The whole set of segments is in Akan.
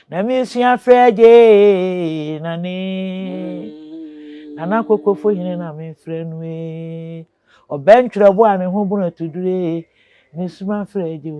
Na mesua freje nani Nana Kokofu hine na me friend we Obentwere bo a ne ho bo na tudure mesuma freje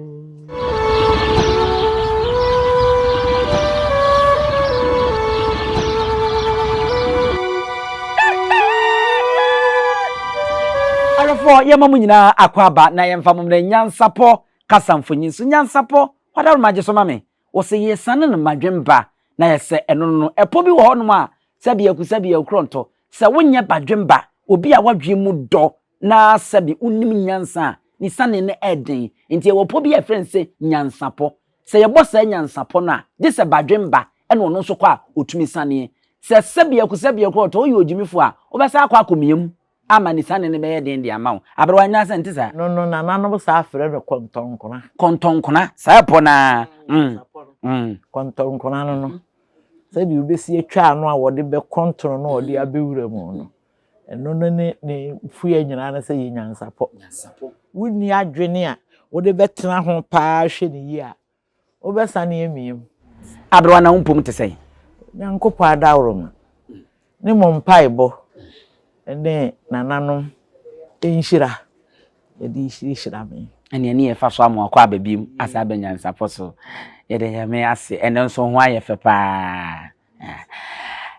Arafo yema mu nyina akwaba na yemfa mu na nyansapo kasamfonyin so nyansapo wadaru maje so mame wo se yesane no madwemba na yese eno no epo bi wo hono a sabi akronto se wonye badwemba obi a wadwe mu do na sabi unim nyansa ni sane ne eden nti ewopo bi efren se nyansapo se yebo sa nyansapo na de se badwemba eno no so kwa otumi sane se sabi akronto oyi ojimifo a obesa akwa akomiem ama ni sane ne beye den de amawo aberwa nya sante sa no na nano sa afre no kontonkona sa pona kontonkona no se bi obesi atwa ano a wode be kontono no wode abewura mu no eno no ne fuya nyina na se nyansapo wuni adwene a wode betena ho pa hwe ne yi a obesane emiem aberwa na umpom te sei nyankopo adawro ne mompaibo ene nananom enhira yedi hira me ene ne yefa so amo akwa babim asa benyansapo so yede ya me ase ene nso ho aye fe pa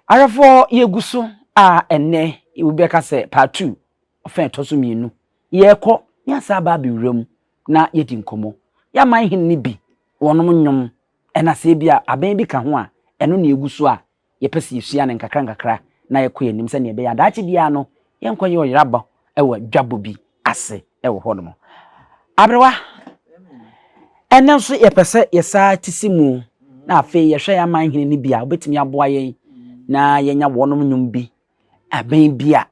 arafo yeguso a ene ubeka se part 2 ofen to so mienu yeko yasa ba bewuram na yedi nkomo ya man hin ni bi wonom nyom ena se bia aban bi ka ho a eno na yeguso a yepese yesua ne nkakra na yekoye nim se ne be ya daachi bia no yenkoye oyiraba ewa dwabo bi ase ewo hono abrewa enen so yepese yesa tisimu na afi yehwe ya man hene ni bia obetimi aboa yen na yenya wonom nyum bi aban bia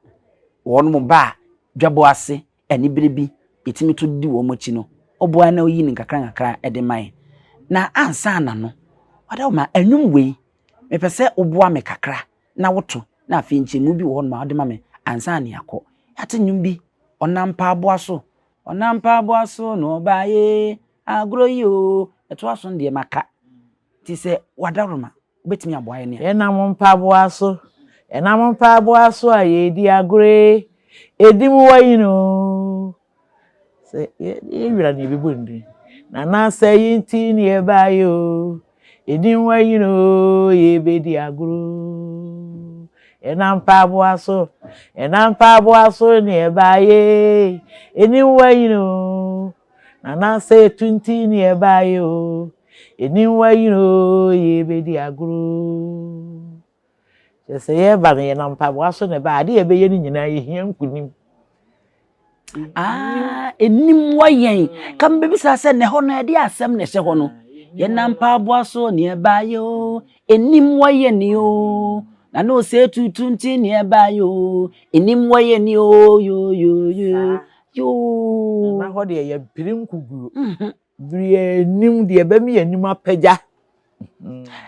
wonom ba dwabo ase eni birebi etimi to di wo mochi no oboa na oyi ni nkakra ede man na ansa na no wada ma anum we mepese oboa me kakra na woto na afi nchemu bi wo ma ode ma me ansa na yakọ yate nyum bi onampa aboa so no baye agro yo eto aso de maka ti se wadaroma betimi aboa ne enampa aboa so a yedi agre edimu wayino se yewira ne bibu ndi na na se yinti ne ebayo edimu wayino yebedi agro enampa aboa so ne ebaye edimu wayino na na se 20 ne ebayo edimu wayino yebedi agro se yeba ne enampa aboa so ne ba de ebeye ni nyina yehia nkunim enim wayen kam bebi sa se ne ho no ede asem ne se ho no ye nampa aboa so ne ebayo enim wayen ni o na no se 20 ne ebayo enim wayen ni o yo na ho de ye pirinkugu brie nim de be me anim apagya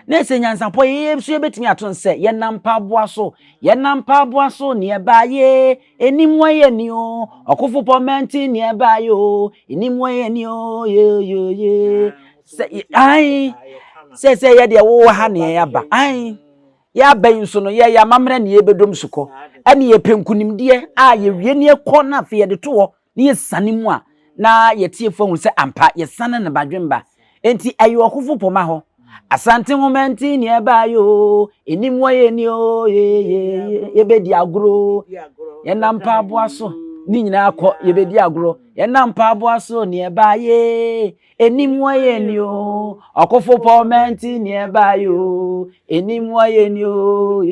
na se nyansapo ye so betimi aton se ye nampa aboa so ne ebaye enim wayen ni o okofo pomenti ne ebayo enim wayen ni o yo se ai se ye de wo ha ne ya ba ai ya ben so no ye ya mamre ne ye bedom suko ene ye penkunimde a ye wie ne ekọ na fe ye de to ne ye sane mu a na ye tie fo hu se ampa ye sane ne badwemba enti ayo okofo poma ho asante momenti ne ebayo enim waye ni o ye bedi agro ye nampa aboa so ni nyina akọ ye bedi agro ye nampa aboa so ne ebaye enim waye ni o okofo momenti ne ebayo enim waye ni o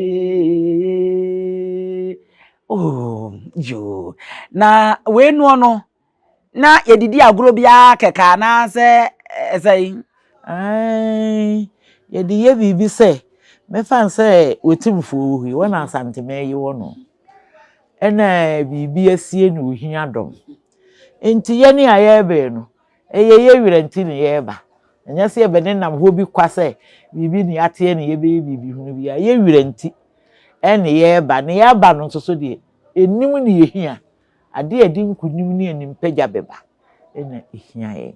yo na we nu no na ye didi agro bia keka na se sei yedi ye bibi se me fan se wetimfo hu wona asante me yi wono ena bibi asie no hia dom enti ye ne aye be no ye wiranti ne ye ba enya se be ne nam ho bi kwase bibi ni ate ne ye be bibi hunu bi ye wiranti ene ye ba ne ya ba no so de enim ne ye hia ade adi nkunim ne anim pagya beba ena hia ye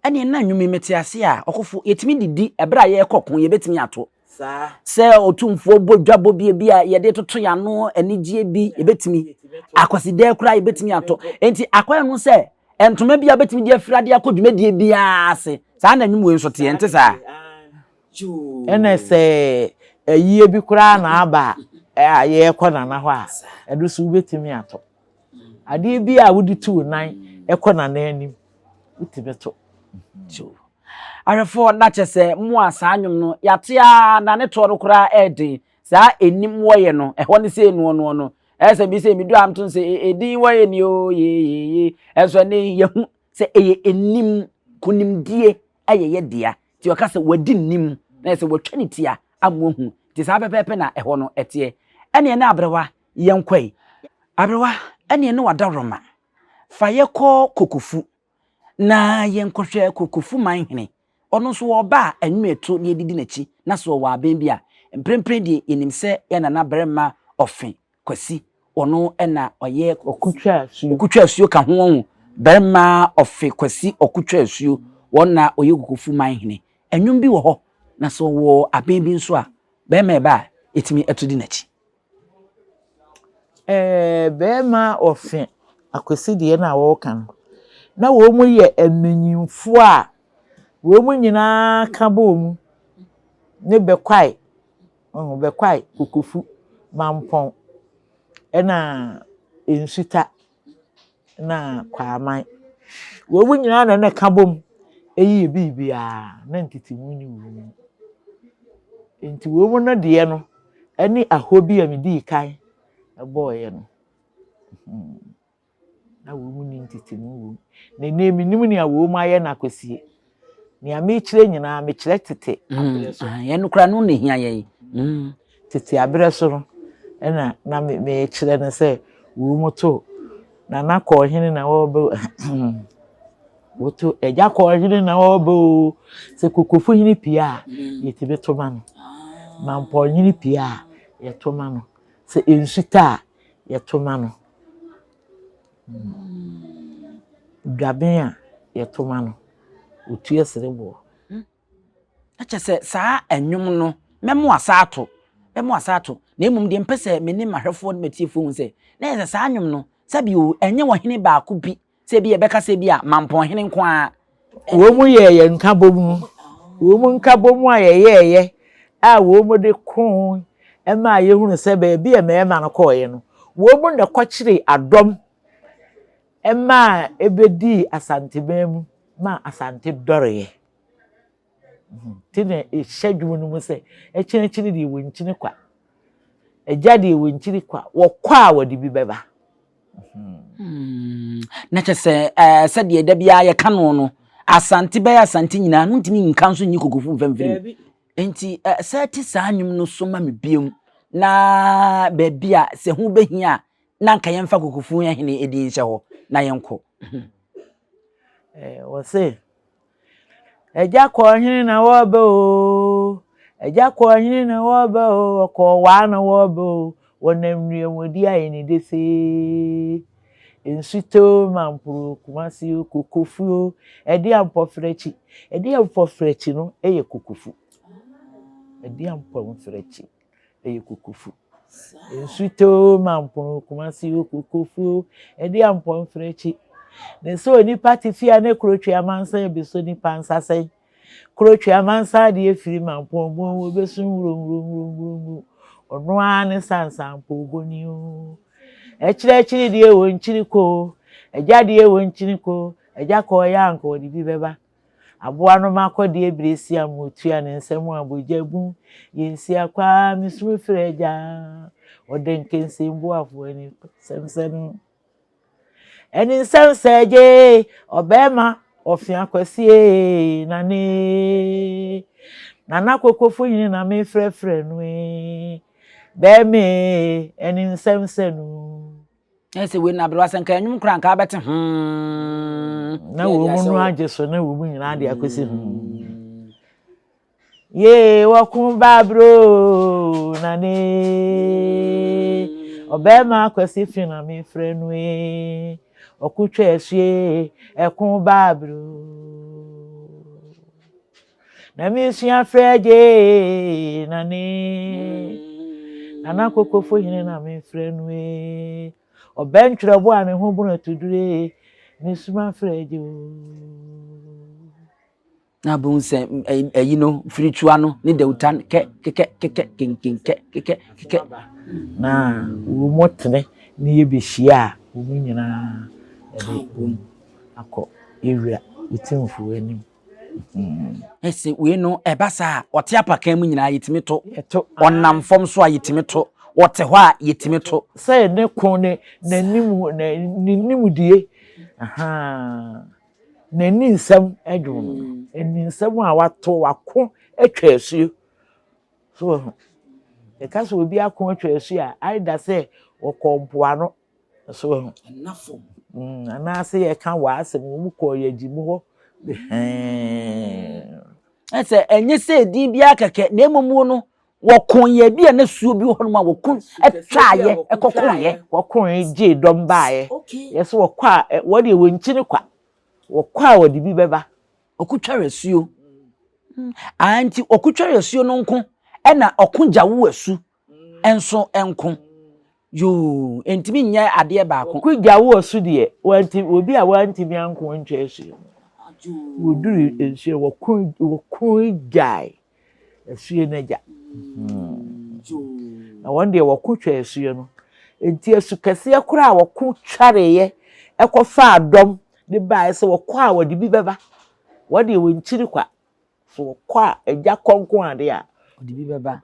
ene na nwumi metiase a okofo yetimi didi ebra ye kokon ye betimi ato sa se otumfo bodwabo bie a ye de toto ya no anigye bi ye betimi Akwasi de kura ye betimi ato enti akwaya no se entoma bia betimi de afrade akodwumadie bia ase sa na nwum we nso te ente sa ene se ayie bi kura na aba ye kona na ho a edo so betimi ato ade bi a wodi tu nan ekona na anim utibeto arefo na chese mu asa anwum no yatea na ne toro kura edi sa enim woye no ehwo ne se enu no ese bi se mi do am tun se edin woye ni o ye eso ne yehu se eye enim kunimdie ayeye dia ti oka se wadi nim na se watwani tia amohu ti sa pepepe na ehwo no etie ene na abrewa yenkwai abrewa ene ne wadaroma fa yekọ Kokofu na yenkohwe Kokofu manhene ono so oba anweto ne edidi nachi na so wa aben bia mprempren de yenimse ye na Barima Offe Kwasi ono na oye Okogyeasuo ka ho Barima Offe Kwasi Okogyeasuo wona oye Kokofu manhene anwum bi wo ho na so wo aben bi nso a Barima ba etimi etudi nachi Barima Offe Akwasi de na wo kan na wo mu ye amenyimfo a wo mu nyina ka bo mu ne bekwai Kokofu mampon ena ensuta na kwaman wo mu nyina na ne ka bo mu eyi bibia na ntitimu ni wo enti wo mu no de no eni ahobi a medi kan eboye no na wo mu ni ntitimu wo na nemi nim ni a wo mu aye na Akwasi ni a me kire nyina me kire tete ye no kra no ne hia ye tete abere so no ena na me kire no se wo mu to na ko hene na wo be wo to eja ko hene na wo be se Kokofu hene pia ye tibe to ma no mampo hene pia ye to ma no se ensuta ye to ma no Ghanaian ye to ma no otu esrebo acha se saa anwum no memo asato na emum de mpese me ne mahwefo no metiefo hu se na ye saa anwum no sabi o enye wo hene ba ko bi se bi e beka se bi a mampon hene nko a wo mu ye nka bomu wo mu nka bomu a ye a wo mu de kon e ma ye hunu se ba bi e ma no ko ye no wo mu de kwakire adom e ma ebedi Asante bemu ma Asante dore tine e schedule no mu se e chenechine de wo nchine kwa e jade wo nchine kwa wo kwa wodi bi beba na chese se de da bia ye kanu no Asante be Asante nyina no ntimi nka nso nyi Kokofu mfamfiri enti se ti sa anwum no so ma me biem na be bia se hu behia na nka yemfa Kokofu ya hene edin hye ho na yenko wo se eja ko hene na wo be o eja ko hene na wo be o ko wa na wo be o wonam nuamodi aye ni dese ensuto mampuru Kumasi Kokofu edi ampofrechi no eye Kokofu edi ampofrechi eye Kokofu ensuto mampuru Kumasi Kokofu edi ampofrechi ne so ni party fia ne krotwa amansa e beso ni pansasai krotwa amansa de efiri mampon bo wo beso wuro ono ane sansampo boni o echire de wo nchiri ko eja de wo nchiri ko eja ko ya nko di bi beba aboa no makodi ebresi amotua ne nsemu abojabu yensi akwa misuru freja odenkense mbo afo ni semsenu eni semseje Barima Offe Akwasi nana Kokofu hini na me frefre no beme eni semsenu ese we na bro asanka anwum kra nka bete na wo mu no ajeso na wo mu nyina de Akwasi ye wakun babro Barima Akwasi fi na me frɛ no Okogyeasuo ekun babro na mesua freje nani ana Kokofu hine na me frenwe obentwere bo ane ho bona tudure mesuma freje na bu nse ayi no firitua no ne deutan ke na wo motene ne yebehia wo nyina ebe akọ ewira itimfu anim ese we no ebasa ote apakan mu nyina yetimi to onam fom so ayetimi to wote ho a yetimi to say ne kon ne nanim die nani nsam adwon eni nsam a wato wako atwa asuo so e ka so obi akon atwa asuo a aida say wokompoano so enafo ana say e ka wa asem mu ko yajimu ho ese enye say din bia keke na emumu no wokon ye bia na suo bi ho no ma wokon etwaye ekokon wokon je dom baaye yes wokwa wode wonchini kwa wokwa wode bi beba okutware suo anti okutware suo no nko ena okogyawo asu enso enko yo entimi nya ade ba ko okogyawo asu de wanti obi a wanti mi anko ntwa asu woduru ensu wokon gai asu na ja na wonde wokotwa asu no enti asu kase akura wokotware ye ekofa adom de bae se wokwa wode bi beba wode wonchiri kwa so wokwa eja konkon ade a wode bi beba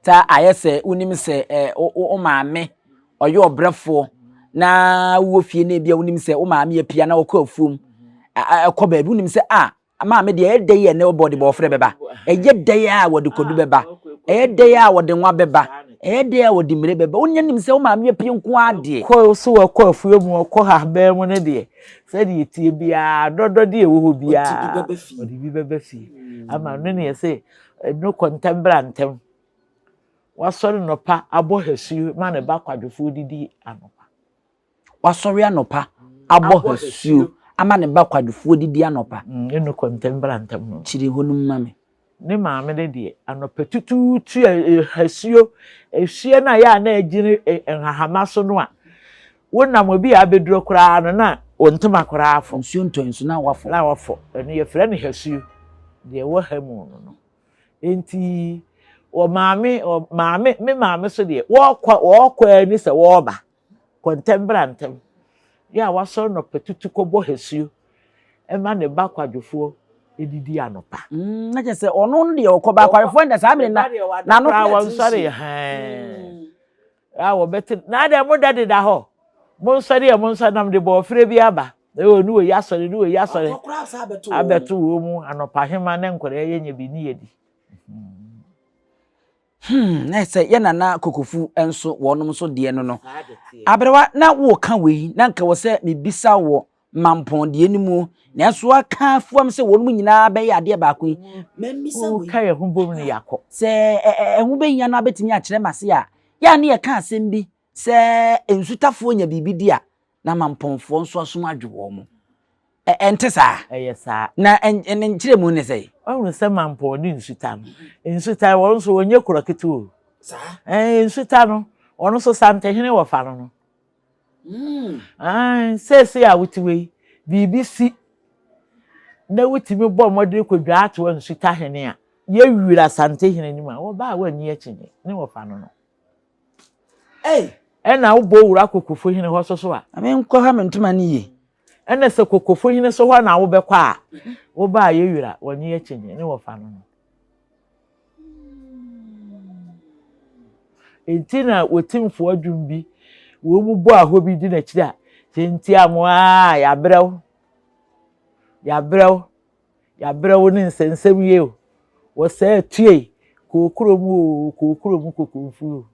ta ayese unim se o maame oye obrefo na wo fie na bia unim se o maame apia na Okofuum akoba bi unim se maame de edey ye na obody bo frɛ beba eye dey a wode kodu beba eye dey a wode nwa beba eye dey a wode mire beba onya nim se o maame apia nko ade ko so Okofuum okɔ ha ba mu ne de se de tie bia dodo de wo ho bia wode bi beba fi ama no ne se no contemplantem wasori nopa abo hasuo ma ne ba kwadwofo didi anopa wasori anopa abo hasuo ama ne ba kwadwofo didi anopa eno contemplantem no chire honum mame ne maame de de anopa tututu hasuo ehwie na ya na agire enhahama so no a wonam obi abeduro kura no na ontuma kura afo nsuo ntonso na wafo ene ye frɛ ne hasuo de wo hamu no enti o maame me maame so de wo ni se wo ba contemplantem ya waso no petutu kobo hasuo e ma ne ba kwadwofo edidi anopa na je se ono de okoba kwadwofo nda sa me na no won sori wo beti na de mo dade da ho mo sori mo nsanam de bo frɛ bi aba e onu we yasori ni we yasori abeto wo mu anopa hema ne nkore ye nya bi ni yedi na say ye nana Kokofu enso wonom so de no abrewa na wo ka we na nka wo se mebisa wo mampon de nimu na so aka fuam se wonom nyina be ya de ba ko memisa we ka ye humbom ne yakọ se ehu be nya na betimi a kire mase ya ne ye ka asem bi se ensutafo nya bibi dia na mamponfo nso asom adwo mo ente sa eyesa na en kire mu ne sei onu se mampo ni nsuta won so onye kuroketu sa nsuta no onu so sante hene wo fa no se a wutiwe BBC na wutimi bo modere kodwa ato nsuta hene a ye wira sante hene ni ma wo ba wa ni akyenye ne wo fa no na wo bo wura Kokofu hene ho so a ame nkọ ha mentuma ni ye ene se Kokofu hene so ho na wo bekọ a wo ba ye wira woni akyenye ne wo fa no entina wotimfo adwum bi wo mu bo aho bi di na kiri a tenti amo ya brew ni nsensem ye o wo se tue kokuro mu Kokofu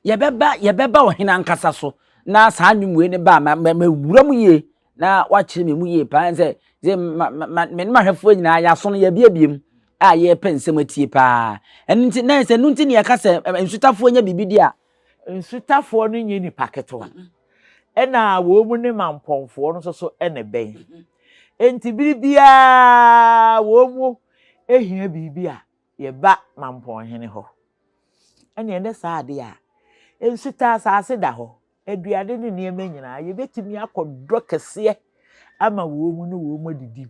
ye beba wo hina nkasa so na saa nwumwe ne ba ma wura mu ye na wa kire me mu ye pa nse ze me ma hwefo nyina ya so no ye biabiem a ye pensem atie pa enti na nse nunti ne ya kasa nsutafo nya bibidi a nsutafo no nye ni paketo ena wo mu ne mamponfo no so ene ben enti bibia wo mu ehia bibia ye ba mampon hene ho ene ene saade a ensuta asase da ho aduade ne niema nyina ye betimi akodro kese ama wo mu no wo mu didi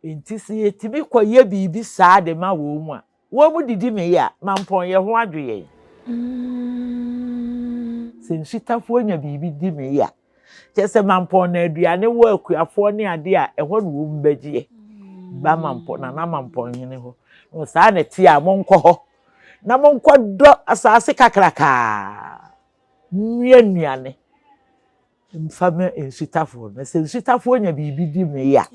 enti si etimi koye bibi saade ma wo mu a wo mu didi me ya mampon ye ho adwe sensitafo nya bibi di me ya chese mampon na aduane wo akuafo ne ade a eho no wo mbagye ba mampon na mampon hene ho no saa ne ti a monko ho na monko do asase kakraka nuane mfame ensitafo na sensitafo nya bibi di me ya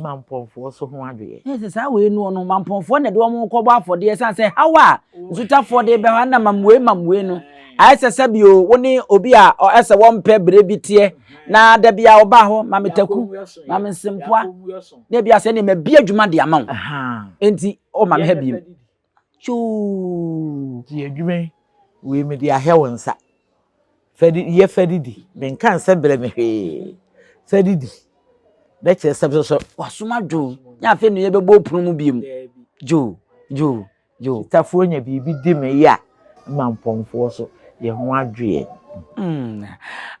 mamponfo so ho ade saa we no mamponfo na de wo monko bo afode sanse hawa ensitafo de be ha na mamwe no aisese bio woni obi a ese wompe brebitie na da bia oba ho mametaku mamsempoa da bia se ne mabia adwuma de ama wo enti o mam ha biem chu ti adwuma we me de ahewonsa fedidi ben kan se bre me hwe fedidi da che se so wasoma dwo nya fe no ye bebo punu mu biem jo tafuo nya bibi di me ya mamponfo so ye ho adwe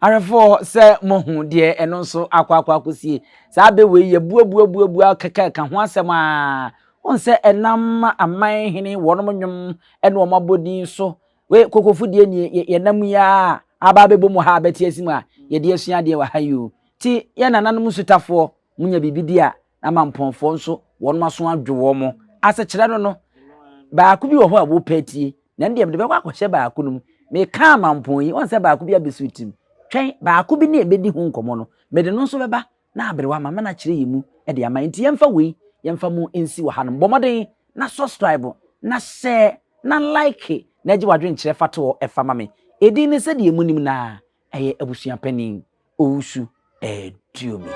arefo se mohu de eno nso akwakosie sa be we ye buabuabuabu akaka ho asem a on se enam aman hene wonom nwom ene o mabodin so we kokofu de ni ye nam ya aba bebo mu ha beti asim a ye de asua de wa hayo ti ye nananom sutafo munya bibidi a na mamponfo nso wonom aso adwo mo ase kire no ba ku bi wo ho a wo patie na ndem de be kwa kwhye ba ku num me ka mampon yi on se ba ku bi abesutim twen ba ku bi na ebedi hu nkomo no me de no nso beba na abrewa mama na kire yimu e de ama nti yemfa we yemfa mu ensi wa hanom bomoden na subscribe na share na like na ji wadwen kire fato e fa mame edi ne se de emunim na eye abusua panin owusu eduomi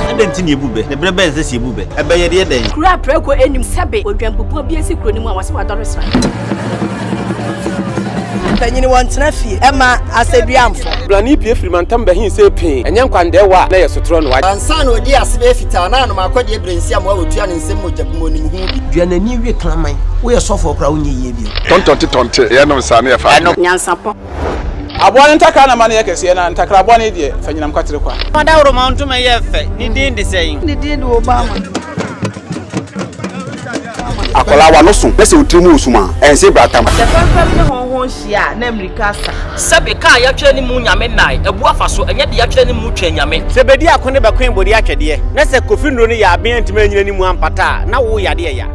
Adenti ni ebube ne brebe nse si ebube ebe ye de den kura preko enim sebe odwampopo bi esi kuro ni mu awase wadoresa tanyini wontena fie ema aseduamfo blani pie frimantam behin se pin enye nkwande wa na yesotro no wa ansa na odi asebe fita na anoma akodi ebrensi am wa wotua ne nsem mojabumo nim hu duanani wie klaman wo ye sofo kra wo nye yie bi tontonte ye no sane ye fa nyansapo abone ntaka na mane yakese na ntakra abone de fanyinam kwatere kwa mada woro ma ntuma ye fe ni din de sein ni din de obama akola wa no so pese otrimu osuma ense bratam the perfect honhon hia na amerika sa sabe ka ya twa ni mu nyame nai ebu afa so enye de ya twa ni mu twa nyame sebedi akone be kwen bodi akyede na se kofi nro ni ya aben ntima nyina ni mu ampata na wo yade ya